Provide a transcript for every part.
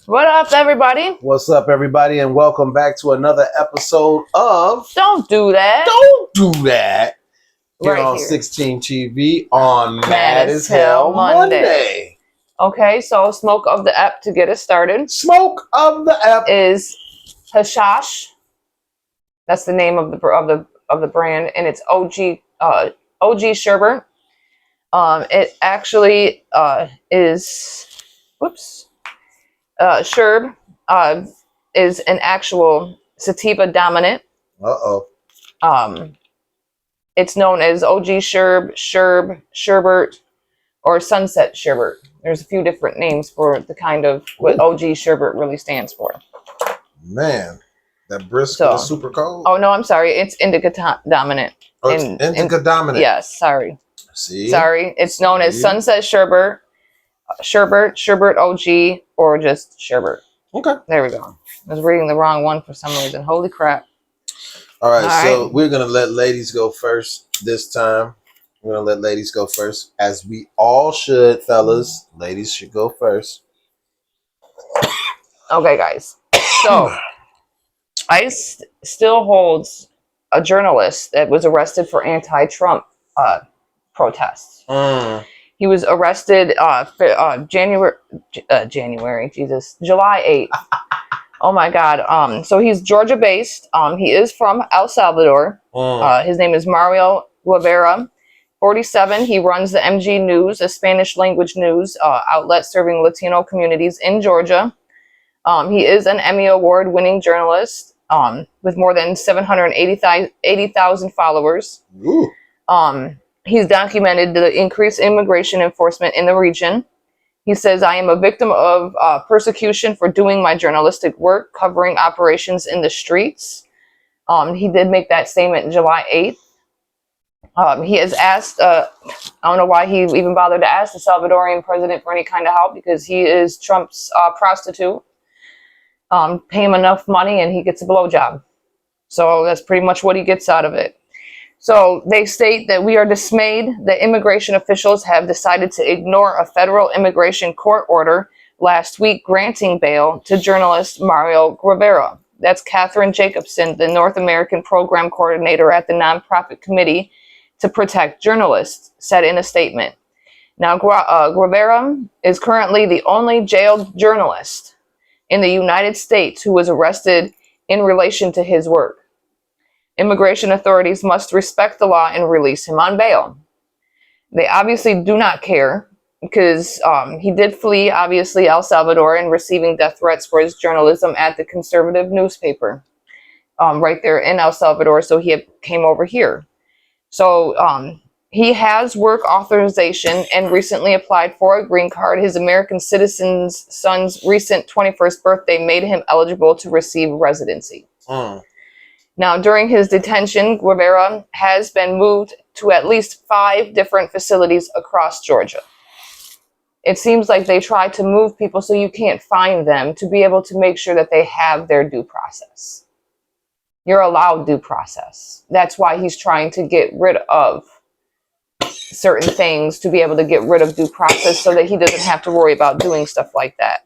What up, everybody? What's up, everybody, and welcome back to another episode of Don't Do That. Don't Do That here Right on here. 16 TV on Mad as Hell Monday. Okay, so smoke of the ep to get us started Smoke of the ep is Hashash. That's the name of the brand, and it's OG Sherbert. It actually is Sherb is an actual sativa dominant. It's known as OG Sherbert, or Sunset Sherbert. There's a few different names for the kind of what OG Sherbert really stands for. Man, that brisket is super cold. Oh no, I'm sorry. It's indica dominant. Oh, it's indica dominant. Yes, sorry. See? Sorry. It's known as Sunset Sherbert, Sherbert OG, or just Sherbert. Okay. There we go. I was reading the wrong one for some reason. Holy crap. All right, so we're going to let ladies go first this time. We're going to let ladies go first, as we all should, fellas. Ladies should go first. Okay, guys. So, ICE still holds a journalist that was arrested for anti-Trump protests. He was arrested July 8th. Oh my God. So he's Georgia-based. He is from El Salvador. His name is Mario Guevara. 47. He runs the MG News, a Spanish-language news outlet serving Latino communities in Georgia. He is an Emmy Award-winning journalist with more than 780,000 followers. He's documented the increased immigration enforcement in the region. He says, I am a victim of persecution for doing my journalistic work, covering operations in the streets. He did make that statement July 8th. He has asked, I don't know why he even bothered to ask the Salvadorian president for any kind of help, because he is Trump's prostitute. Pay him enough money and he gets a blowjob. So that's pretty much what he gets out of it. So they state that we are dismayed that immigration officials have decided to ignore a federal immigration court order last week granting bail to journalist Mario Guevara. That's Catherine Jacobson, the North American program coordinator at the Nonprofit Committee to Protect Journalists, said in a statement. Now, Guevara is currently the only jailed journalist in the United States who was arrested in relation to his work. Immigration authorities must respect the law and release him on bail. They obviously do not care, because he did flee, obviously, El Salvador and receiving death threats for his journalism at the conservative newspaper right there in El Salvador. So he came over here. So he has work authorization and recently applied for a green card. His American citizen's son's recent 21st birthday made him eligible to receive residency. Now, during his detention, Guevara has been moved to at least 5 different facilities across Georgia. It seems like they try to move people so you can't find them, to be able to make sure that they have their due process. You're allowed due process. That's why he's trying to get rid of certain things, to be able to get rid of due process so that he doesn't have to worry about doing stuff like that.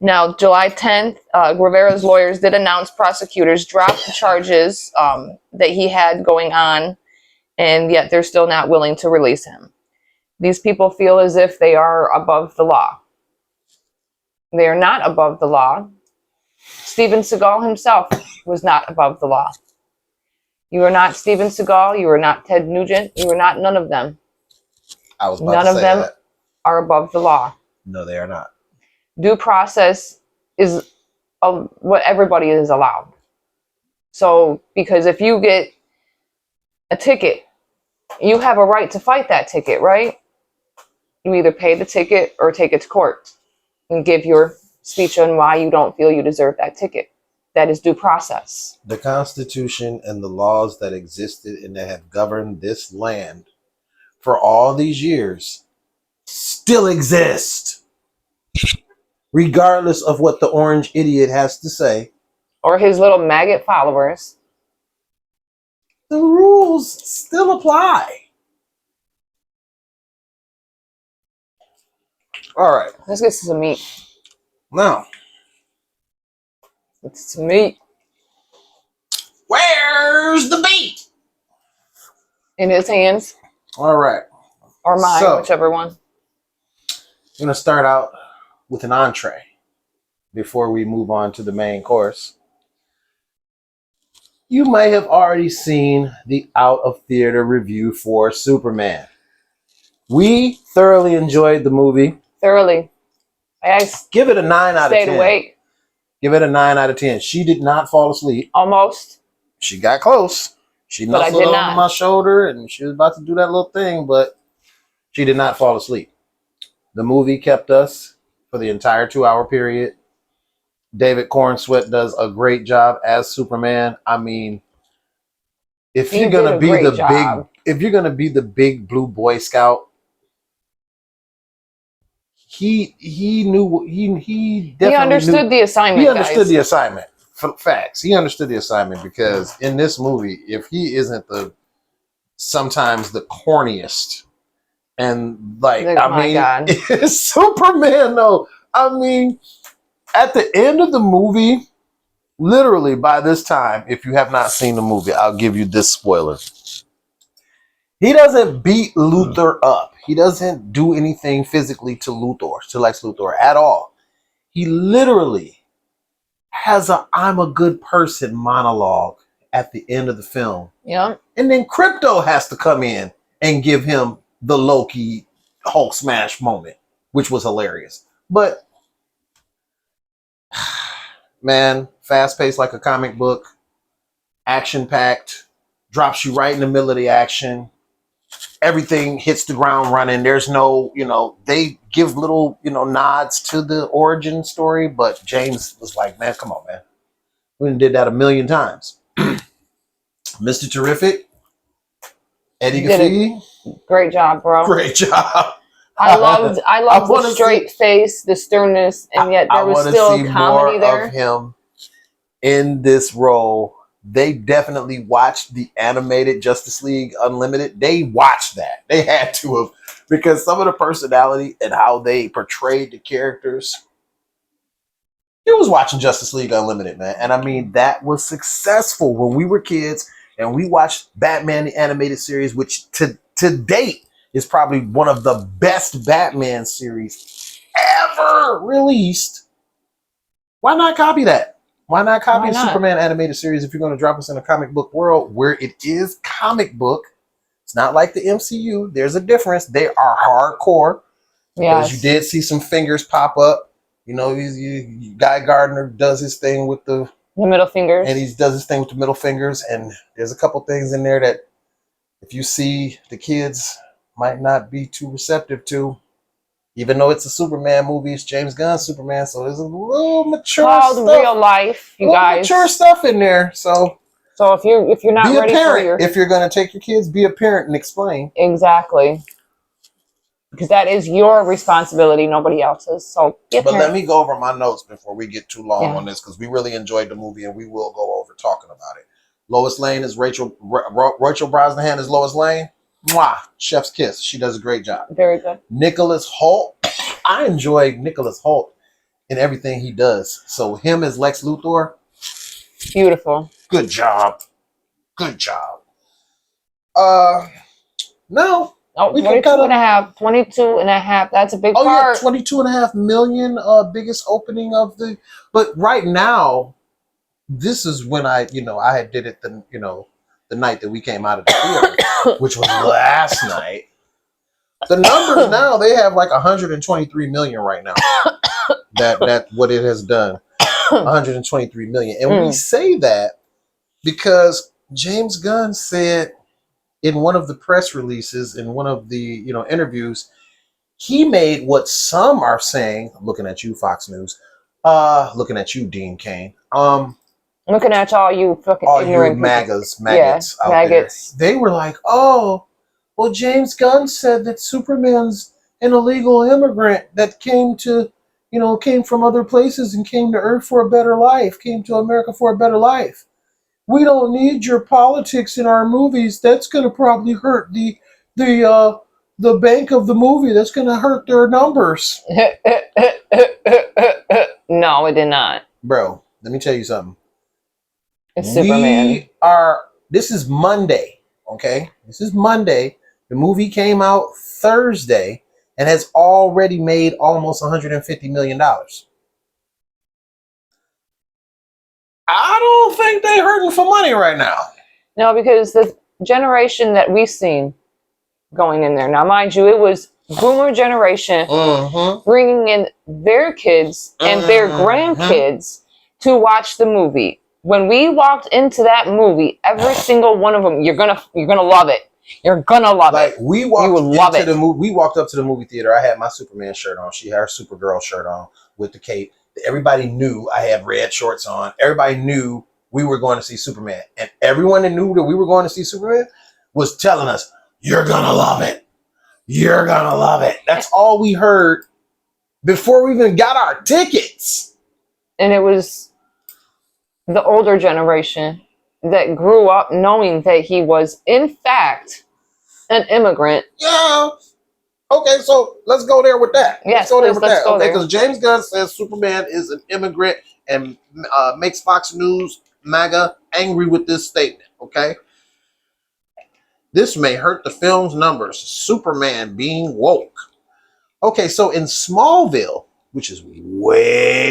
Now, July 10th, Guevara's lawyers did announce prosecutors dropped the charges that he had going on, and yet they're still not willing to release him. These people feel as if they are above the law. They are not above the law. Steven Seagal himself was not above the law. You are not Steven Seagal. You are not Ted Nugent. You are not none of them. I was about none to of say them that. Are above the law. No, they are not. Due process is what everybody is allowed. So, because if you get a ticket, you have a right to fight that ticket, right? You either pay the ticket or take it to court and give your speech on why you don't feel you deserve that ticket. That is due process. The Constitution and the laws that existed and that have governed this land for all these years still exist, regardless of what the orange idiot has to say. Or his little maggot followers. The rules still apply. All right. Let's get some meat. Now, It's meat where's the beat? in his hands. All right. Or mine, whichever one. I'm going to start out with an entree before we move on to the main course. You may have already seen the out of theater review for Superman. We thoroughly enjoyed the movie. Thoroughly. I give it a 9 out of 10. Stayed awake. Give it a 9 out of 10. She did not fall asleep. Almost. She got close. She nuzzled on my shoulder and she was about to do that little thing, but she did not fall asleep. The movie kept us for the entire 2-hour period. David Cornsweet does a great job as Superman. I mean, if you're gonna be the big blue Boy Scout, he definitely understood the assignment. He understood the assignment. Facts. He understood the assignment because in this movie, if he isn't sometimes the corniest and Superman though. I mean, at the end of the movie, literally by this time, if you have not seen the movie, I'll give you this spoiler. He doesn't beat Luthor up. He doesn't do anything physically to Lex Luthor at all. He literally has a "I'm a good person" monologue at the end of the film. Yeah. And then Krypto has to come in and give him the Loki Hulk smash moment, which was hilarious. But man, fast-paced like a comic book, action-packed, drops you right in the middle of the action. Everything hits the ground running. There's no, they give little, nods to the origin story, but James was like, man, come on, man. We did that a million times. Mr. Terrific, Eddie Gaffey. Great job, bro. Great job. I loved the straight face, the sternness, and yet there was still comedy there. Of him in this role. They definitely watched the animated Justice League Unlimited. They watched that. They had to have, because some of the personality and how they portrayed the characters. He was watching Justice League Unlimited, man. And I mean, that was successful when we were kids and we watched Batman the Animated Series, which to date is probably one of the best Batman series ever released. Why not copy that? Why not copy the Superman animated series if you're going to drop us in a comic book world where it is comic book? It's not like the MCU. There's a difference. They are hardcore. Yes. Because you did see some fingers pop up. Guy Gardner does his thing with the middle fingers. And he does his thing with the middle fingers. And there's a couple things in there that if you see, the kids might not be too receptive to. Even though it's a Superman movie, it's James Gunn's Superman, so there's a little mature stuff. Real life, you guys. Mature stuff in there. So if you're not be ready a parent, if you're going to take your kids, be a parent and explain. Exactly. Because that is your responsibility, nobody else's. So let me go over my notes before we get too long on this, because we really enjoyed the movie and we will go over talking about it. Lois Lane is Rachel Brosnahan is Lois Lane. Mwah! Chef's kiss. She does a great job. Very good. Nicholas Hoult. I enjoy Nicholas Hoult in everything he does. So him as Lex Luthor. Beautiful. Good job. Good job. No. Oh, 22 and a half. 22 and a half. That's a big part. Yeah, 22.5 million, biggest opening of the. But right now, this is when I did it the night that we came out of the theater, which was last night. The numbers now, they have like 123 million right now. That what it has done. 123 million. And we say that because James Gunn said in one of the press releases, in one of the interviews, he made what some are saying, looking at you, Fox News, looking at you, Dean Cain, looking at all you fucking ignorant maggots out maggots. There. They were like, oh, well, James Gunn said that Superman's an illegal immigrant that came from other places and came to Earth for a better life, came to America for a better life. We don't need your politics in our movies. That's going to probably hurt the bank of the movie. That's going to hurt their numbers. No, it did not. Bro, let me tell you something. It's Superman. This is Monday, okay? This is Monday. The movie came out Thursday and has already made almost $150 million. I don't think they're hurting for money right now. No, because the generation that we've seen going in there. Now, mind you, it was boomer generation bringing in their kids and their grandkids to watch the movie. When we walked into that movie, every single one of them, you're gonna love it. You're gonna love it. We walked into the movie. We walked up to the movie theater. I had my Superman shirt on. She had her Supergirl shirt on with the cape. Everybody knew I had red shorts on. Everybody knew we were going to see Superman, and everyone that knew that we were going to see Superman was telling us, "You're gonna love it. You're gonna love it." That's all we heard before we even got our tickets. And it was the older generation that grew up knowing that he was, in fact, an immigrant. Yeah. Okay, so let's go there with that. Yes, let's go there. Okay, because James Gunn says Superman is an immigrant and makes Fox News MAGA angry with this statement. Okay. This may hurt the film's numbers. Superman being woke. Okay, so in Smallville, which is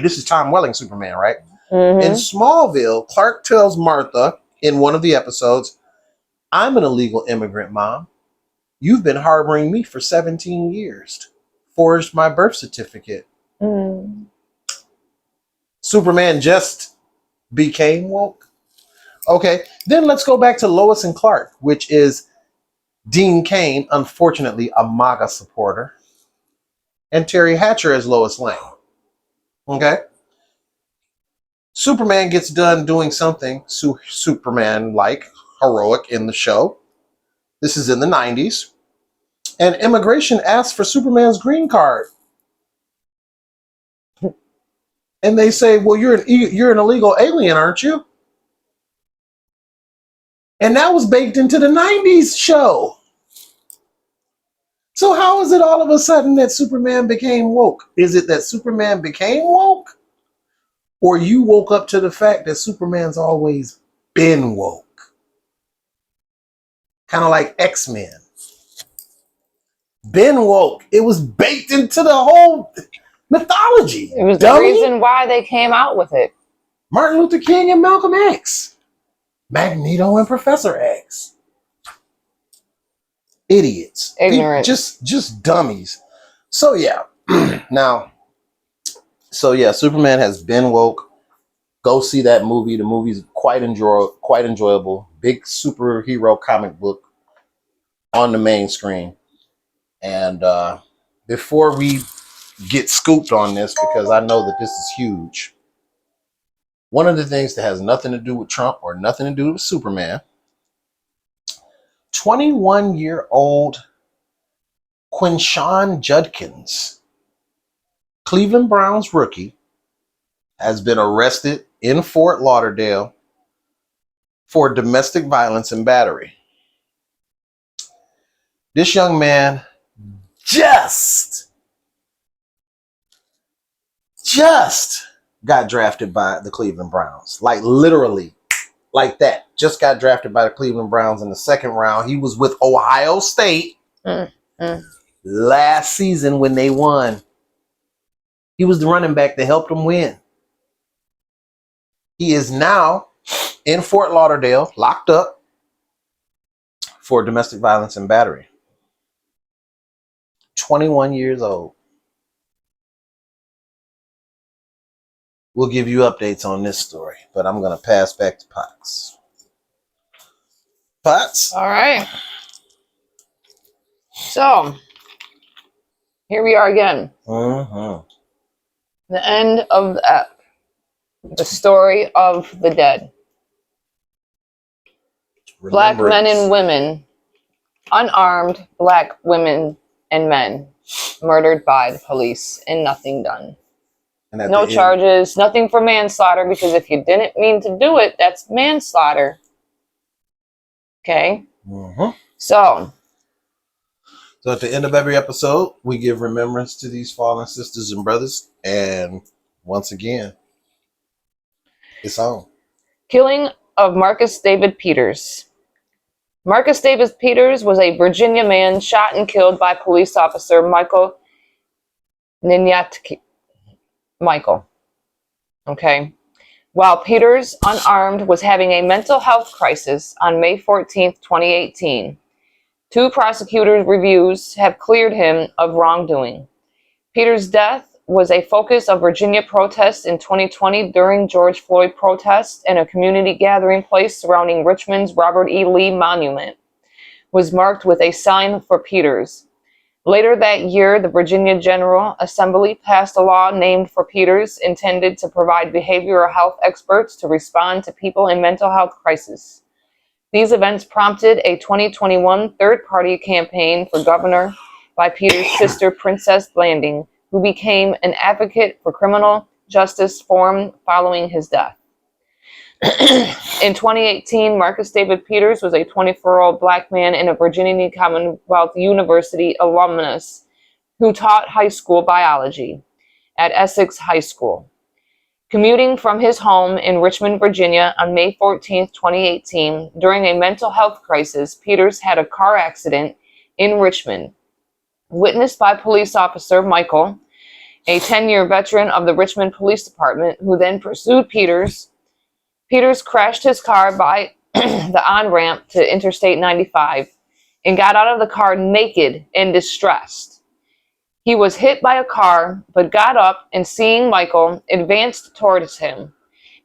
this is Tom Welling Superman, right? In Smallville, Clark tells Martha in one of the episodes, "I'm an illegal immigrant, Mom. You've been harboring me for 17 years. Forged my birth certificate." Superman just became woke. Okay, then let's go back to Lois and Clark, which is Dean Cain, unfortunately a MAGA supporter, and Terry Hatcher as Lois Lane. Okay? Superman gets done doing something Superman-like, heroic in the show. This is in the 90s. And immigration asks for Superman's green card. And they say, "Well, you're an illegal alien, aren't you?" And that was baked into the 90s show. So how is it all of a sudden that Superman became woke? Is it that Superman became woke? Or you woke up to the fact that Superman's always been woke? Kind of like X-Men. Been woke. It was baked into the whole mythology. It was the reason why they came out with it. Martin Luther King and Malcolm X. Magneto and Professor X. Idiots. Ignorant. Just dummies. So yeah. Superman has been woke. Go see that movie. The movie's quite enjoyable. Big superhero comic book on the main screen. And before we get scooped on this, because I know that this is huge, one of the things that has nothing to do with Trump or nothing to do with Superman, 21-year-old Quinshon Judkins, Cleveland Browns rookie, has been arrested in Fort Lauderdale for domestic violence and battery. This young man just got drafted by the Cleveland Browns. Like literally, like that. Just got drafted by the Cleveland Browns in the second round. He was with Ohio State last season when they won. He was the running back that helped them win. He is now in Fort Lauderdale, locked up for domestic violence and battery. 21 years old. We'll give you updates on this story, but I'm going to pass back to Potts. Potts? All right. So, here we are again. The end of the story of the dead. Black men and women, unarmed black women and men, murdered by the police and nothing done. No charges, nothing for manslaughter, because if you didn't mean to do it, that's manslaughter. Okay? So at the end of every episode, we give remembrance to these fallen sisters and brothers, and Once again, it's on. Killing of Marcus David Peters. Marcus David Peters was a Virginia man shot and killed by police officer Michael Ninyatki. Michael. Okay. While Peters, unarmed, was having a mental health crisis on May 14, 2018. Two prosecutors' reviews have cleared him of wrongdoing. Peters' death was a focus of Virginia protests in 2020 during George Floyd protests, and a community gathering place surrounding Richmond's Robert E. Lee Monument was marked with a sign for Peters. Later that year, the Virginia General Assembly passed a law named for Peters, intended to provide behavioral health experts to respond to people in mental health crises. These events prompted a 2021 third-party campaign for governor by Peters' sister, Princess Blanding, who became an advocate for criminal justice reform following his death. In 2018, Marcus David Peters was a 24-year-old black man and a Virginia Commonwealth University alumnus who taught high school biology at Essex High School. Commuting from his home in Richmond, Virginia on May 14, 2018, during a mental health crisis, Peters had a car accident in Richmond. Witnessed by police officer Michael, a 10-year veteran of the Richmond Police Department, who then pursued Peters. Peters crashed his car by the on-ramp to Interstate 95 and got out of the car naked and distressed. He was hit by a car, but got up and, seeing Michael, advanced towards him.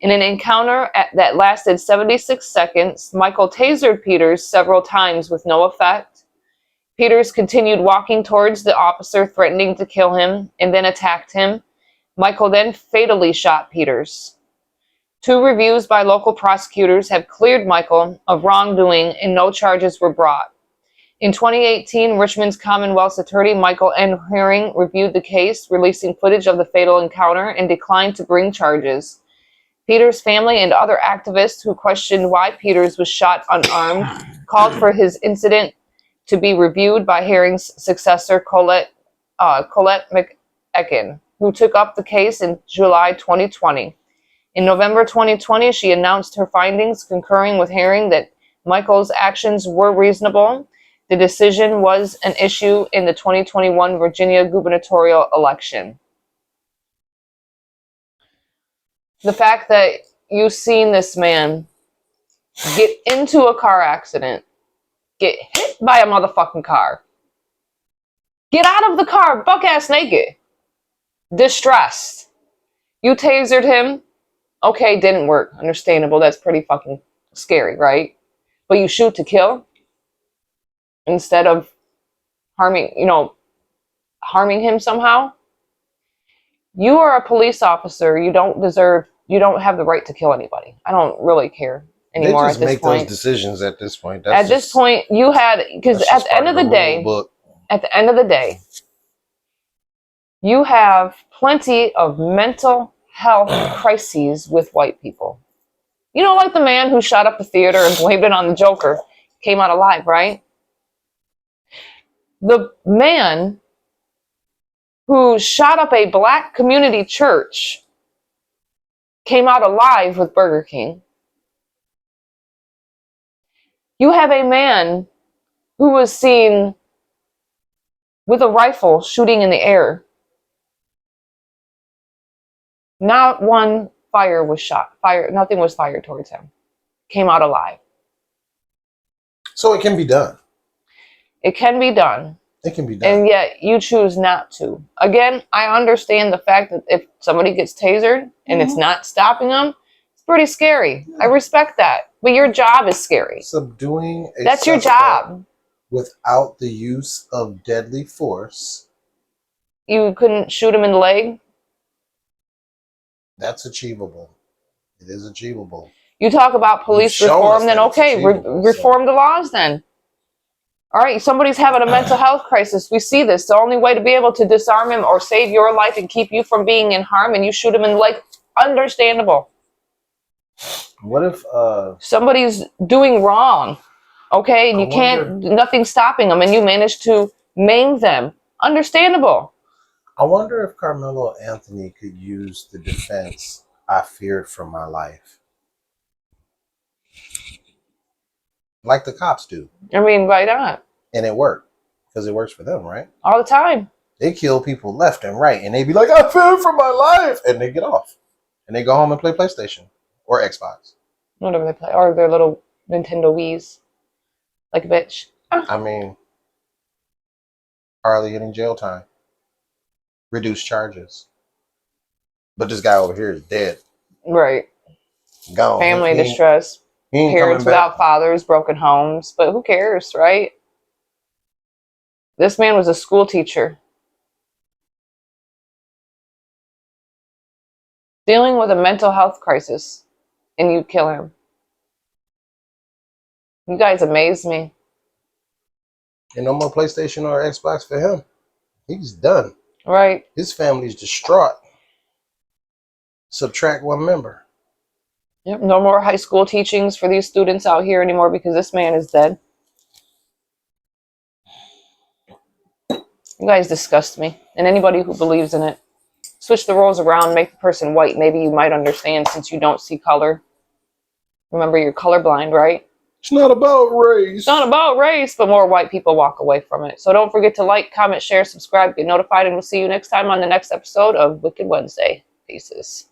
In an encounter that lasted 76 seconds, Michael tasered Peters several times with no effect. Peters continued walking towards the officer, threatening to kill him, and then attacked him. Michael then fatally shot Peters. Two reviews by local prosecutors have cleared Michael of wrongdoing, and no charges were brought. In 2018, Richmond's Commonwealth's attorney Michael N. Herring reviewed the case, releasing footage of the fatal encounter, and declined to bring charges. Peters' family and other activists who questioned why Peters was shot unarmed called for his incident to be reviewed by Herring's successor, Colette McEachen, who took up the case in July 2020. In November 2020, she announced her findings, concurring with Herring that Michael's actions were reasonable. The decision was an issue in the 2021 Virginia gubernatorial election. The fact that you've seen this man get into a car accident, get hit by a motherfucking car, get out of the car buck-ass naked, distressed. You tasered him. Okay, didn't work. Understandable. That's pretty fucking scary, right? But you shoot to kill instead of harming him somehow. You are a police officer. You don't have the right to kill anybody. I don't really care anymore at this point. They just make those decisions at this point. At this point, you had, because at the end of the day, you have plenty of mental health crises with white people. You know, like the man who shot up the theater and blamed it on the Joker came out alive, right? The man who shot up a black community church came out alive with Burger King. You have a man who was seen with a rifle shooting in the air. Not one fire was shot. Nothing was fired towards him. Came out alive. So it can be done. It can be done. It can be done. And yet you choose not to. Again, I understand the fact that if somebody gets tasered and it's not stopping them, it's pretty scary. Yeah. I respect that. But your job is scary. Subduing a That's your job. Without the use of deadly force. You couldn't shoot him in the leg? That's achievable. It is achievable. You talk about police reform, then okay, reform the laws then. All right, somebody's having a mental health crisis. We see this. The only way to be able to disarm him or save your life and keep you from being in harm, and you shoot him in the leg, understandable. What if somebody's doing wrong, okay, and nothing's stopping them, and you manage to maim them? Understandable. I wonder if Carmelo Anthony could use the defense, "I feared for my life," like the cops do. I mean, why not? And it worked. Because it works for them, right? All the time. They kill people left and right, and they be like, "I feared for my life," and they get off. And they go home and play PlayStation or Xbox. Whatever they play. Or their little Nintendo Wii's. Like a bitch. I mean, hardly getting jail time. Reduced charges. But this guy over here is dead. Right. Gone. Family distress. Parents without fathers, broken homes. But who cares, right? This man was a school teacher. Dealing with a mental health crisis. And you kill him. You guys amaze me. And no more PlayStation or Xbox for him. He's done. Right. His family's distraught. Subtract one member. Yep. No more high school teachings for these students out here anymore because this man is dead. You guys disgust me. And anybody who believes in it. Switch the roles around, make the person white. Maybe you might understand since you don't see color. Remember, you're colorblind, right? It's not about race. It's not about race, but more white people walk away from it. So don't forget to like, comment, share, subscribe, get notified, and we'll see you next time on the next episode of Wicked Wednesday. Pieces.